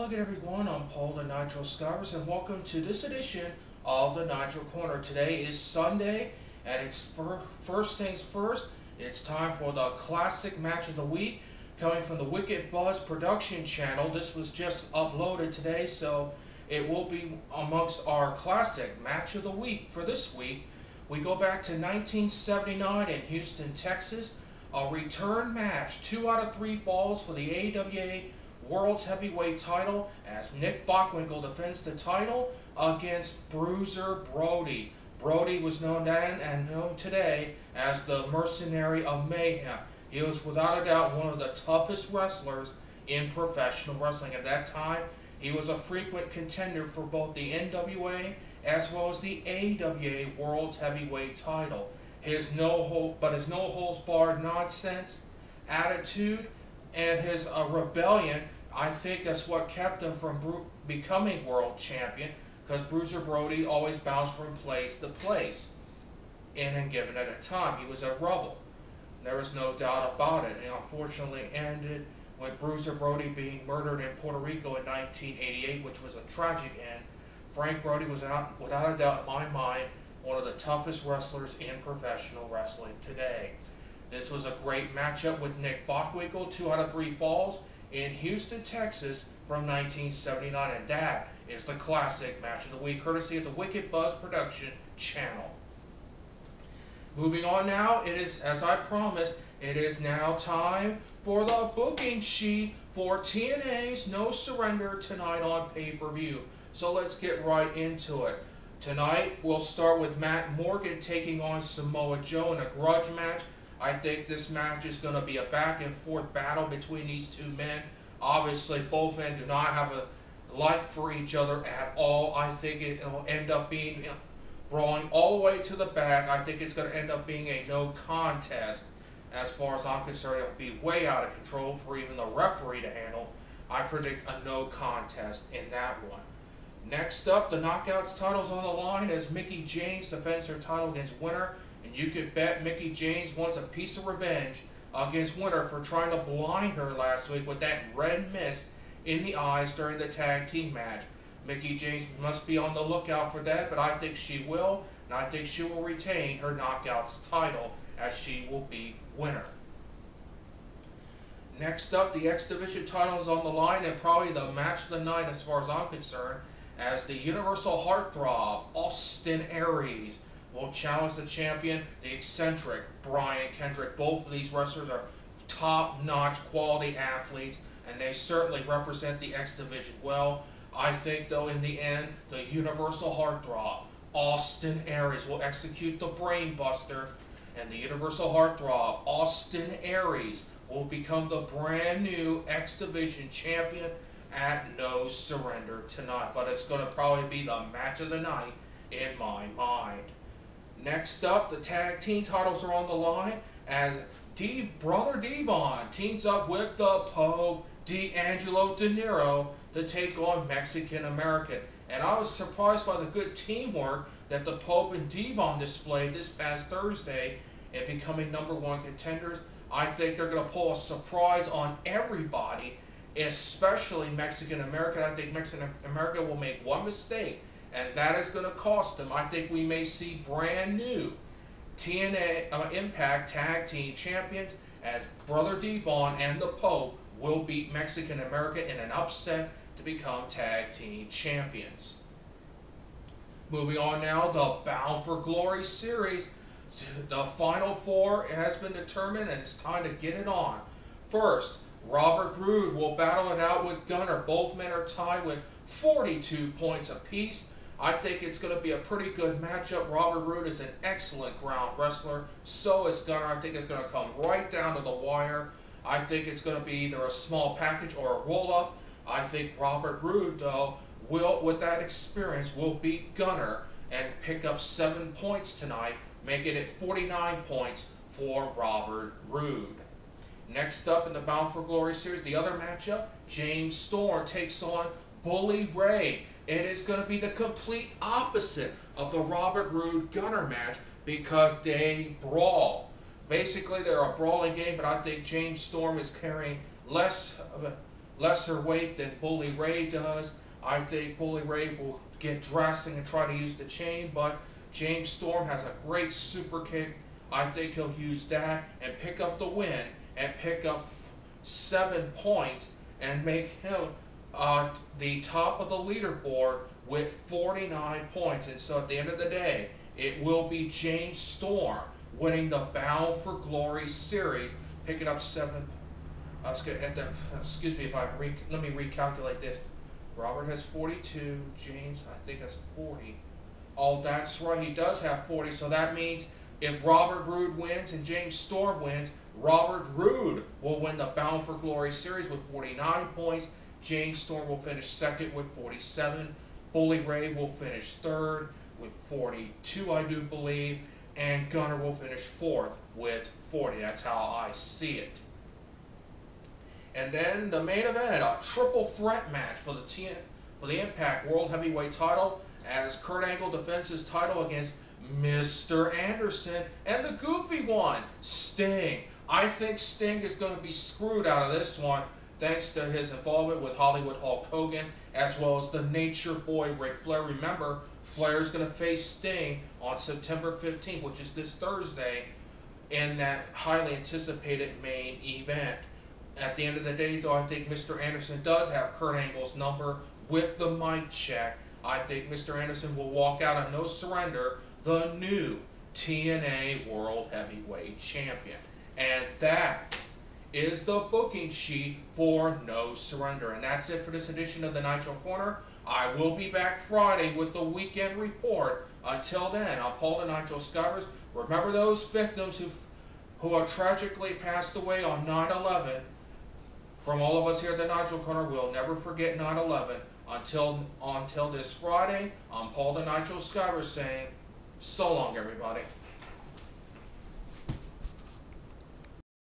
Hello again everyone, I'm Paul the Nitro Scars and welcome to this edition of the Nitro Corner. Today is Sunday and it's first things first, it's time for the classic match of the week coming from the Wicked Buzz production channel. This was just uploaded today, so it will be amongst our classic match of the week for this week. We go back to 1979 in Houston, Texas. A return match, 2 out of 3 falls for the AWA World's heavyweight title as Nick Bockwinkel defends the title against Bruiser Brody. Brody was known then and known today as the Mercenary of Mayhem. He was without a doubt one of the toughest wrestlers in professional wrestling. At that time, he was a frequent contender for both the NWA as well as the AWA World's heavyweight title. His no holds barred nonsense attitude and his rebellion, I think that's what kept him from becoming world champion, because Bruiser Brody always bounced from place to place, and given it a time. He was a rebel. There was no doubt about it. It unfortunately ended with Bruiser Brody being murdered in Puerto Rico in 1988, which was a tragic end. Frank Brody was, without a doubt in my mind, one of the toughest wrestlers in professional wrestling today. This was a great matchup with Nick Bockwinkel, 2 out of 3 falls in Houston, Texas from 1979, and that is the classic match of the week, courtesy of the Wicked Buzz production channel. Moving on now, it is, as I promised, it is now time for the booking sheet for TNA's No Surrender tonight on pay-per-view. So let's get right into it. Tonight, we'll start with Matt Morgan taking on Samoa Joe in a grudge match. I think this match is going to be a back-and-forth battle between these two men. Obviously, both men do not have a like for each other at all. I think it will end up being brawling all the way to the back. I think it's going to end up being a no contest. As far as I'm concerned, it will be way out of control for even the referee to handle. I predict a no contest in that one. Next up, the Knockouts title's on the line as Mickie James defends her title against Winner. And you could bet Mickie James wants a piece of revenge against Winner for trying to blind her last week with that red mist in the eyes during the tag team match. Mickie James must be on the lookout for that, but I think she will, and I think she will retain her Knockouts title as she will be Winner. Next up, the X Division title is on the line, and probably the match of the night as far as I'm concerned, as the Universal Heartthrob, Austin Aries, will challenge the champion, the eccentric Brian Kendrick. Both of these wrestlers are top-notch quality athletes, and they certainly represent the X Division well. I think, though, in the end, the Universal Heartthrob, Austin Aries, will execute the Brain Buster, and the Universal Heartthrob, Austin Aries, will become the brand new X Division champion at No Surrender tonight. But it's going to probably be the match of the night in my mind. Next up, the tag team titles are on the line as Brother Devon teams up with the Pope, D'Angelo De Niro, to take on Mexican American. And I was surprised by the good teamwork that the Pope and Devon displayed this past Thursday in becoming #1 contenders. I think they're going to pull a surprise on everybody, especially Mexican American. I think Mexican American will make one mistake, and that is going to cost them. I think we may see brand new TNA Impact Tag Team Champions as Brother Devon and the Pope will beat Mexican American in an upset to become Tag Team Champions. Moving on now, the Bound for Glory series. The Final Four has been determined, and it's time to get it on. First, Robert Roode will battle it out with Gunner. Both men are tied with 42 points apiece. I think it's going to be a pretty good matchup. Robert Roode is an excellent ground wrestler. So is Gunner. I think it's going to come right down to the wire. I think it's going to be either a small package or a roll-up. I think Robert Roode, though, with that experience, will beat Gunner and pick up 7 points tonight, making it 49 points for Robert Roode. Next up in the Bound for Glory series, the other matchup, James Storm takes on Bully Ray. It is going to be the complete opposite of the Robert Roode Gunner match because they brawl. Basically, they're a brawling game, but I think James Storm is carrying less of a lesser weight than Bully Ray does. I think Bully Ray will get drastic and try to use the chain, but James Storm has a great super kick. I think he'll use that and pick up the win and pick up 7 points and make him the top of the leaderboard with 49 points. And so at the end of the day, it will be James Storm winning the Bound for Glory series, picking up 7. Excuse me if let me recalculate this. Robert has 42. James, I think, has 40. Oh, that's right. He does have 40. So that means if Robert Roode wins and James Storm wins, Robert Roode will win the Bound for Glory series with 49 points. James Storm will finish second with 47. Bully Ray will finish third with 42, I do believe. And Gunner will finish fourth with 40. That's how I see it. And then the main event, a triple threat match for the Impact World Heavyweight title, as Kurt Angle defends his title against Mr. Anderson and the goofy one, Sting. I think Sting is going to be screwed out of this one thanks to his involvement with Hollywood Hulk Hogan as well as the Nature Boy Ric Flair. Remember, Flair is going to face Sting on September 15th, which is this Thursday, in that highly anticipated main event. At the end of the day, though, I think Mr. Anderson does have Kurt Angle's number with the mic check. I think Mr. Anderson will walk out on No Surrender, the new TNA World Heavyweight Champion. And that is the booking sheet for No Surrender. And that's it for this edition of the Nitro Corner. I will be back Friday with the weekend report. Until then, I'm Paul the Nitro Scivers. Remember those victims who are tragically passed away on 9/11. From all of us here at the Nitro Corner, we'll never forget 9/11. Until this Friday, I'm Paul the Nitro Scivers saying, so long, everybody.